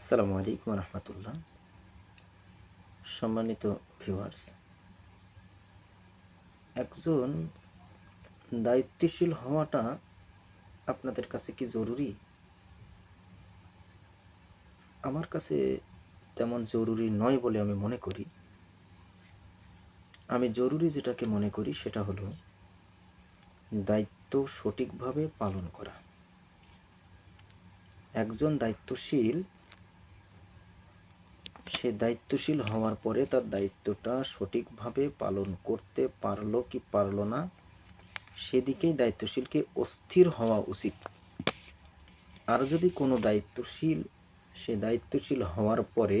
আসসালামু আলাইকুম রহমতুল্লাহ। সম্মানিত ভিউয়ার্স, একজন দায়িত্বশীল হওয়াটা আপনাদের কাছে কি জরুরি? আমার কাছে তেমন জরুরি নয় বলে আমি মনে করি। আমি জরুরি যেটাকে মনে করি সেটা হলো দায়িত্ব সঠিকভাবে পালন করা। একজন দায়িত্বশীল, সে দায়িত্বশীল হওয়ার পরে তার দায়িত্বটা সঠিকভাবে পালন করতে পারলো কি পারলো না, সেদিকেই দায়িত্বশীলকে অস্থির হওয়া উচিত। আর যদি কোনো দায়িত্বশীল, সে দায়িত্বশীল হওয়ার পরে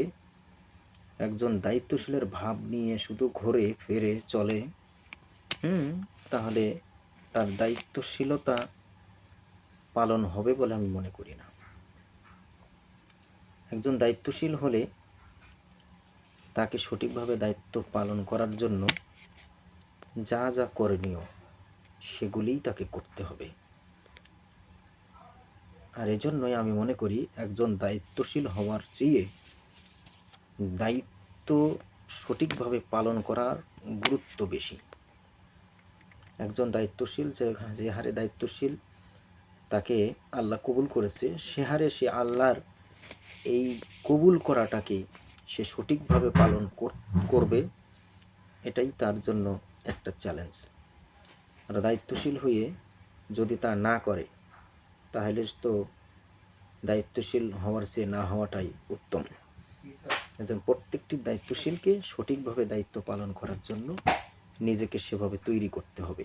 একজন দায়িত্বশীলের ভাব নিয়ে শুধু ঘোরে ফেরে চলে, তাহলে তার দায়িত্বশীলতা পালন হবে বলে আমি মনে করি না। একজন দায়িত্বশীল হলে তাকে সঠিকভাবে দায়িত্ব পালন করার জন্য যা যা করণীয় সেগুলিই তাকে করতে হবে। আর এজন্যই আমি মনে করি একজন দায়িত্বশীল হওয়ার চেয়ে দায়িত্ব সঠিকভাবে পালন করার গুরুত্ব বেশি। একজন দায়িত্বশীল যে হারে দায়িত্বশীল তাকে আল্লাহ কবুল করেছে, সে হারে সে আল্লাহর এই কবুল করাটাকে সে সঠিকভাবে পালন করবে, এটাই তার জন্য একটা চ্যালেঞ্জ। আর দায়িত্বশীল হয়ে যদি তা না করে, তাহলে তো দায়িত্বশীল হওয়ার চেয়ে না হওয়াটাই উত্তম। একজন প্রত্যেকটি দায়িত্বশীলকে সঠিকভাবে দায়িত্ব পালন করার জন্য নিজেকে সেভাবে তৈরি করতে হবে,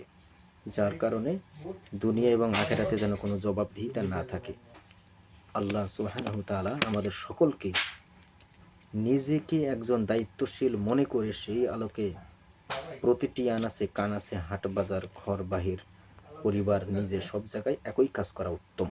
যার কারণে দুনিয়া এবং আখিরাতে যেন কোনো জবাবদিহিতা না থাকে। আল্লাহ সুবহানাহু ওয়া তাআলা আমাদের সকলকে নিজেকে একজন দায়িত্বশীল মনে করে সেই আলোকে প্রতিটি আনাচে কানাচে, হাট বাজার, ঘর বাহির, পরিবার, নিজে সব জায়গায় একই কাজ করা উত্তম।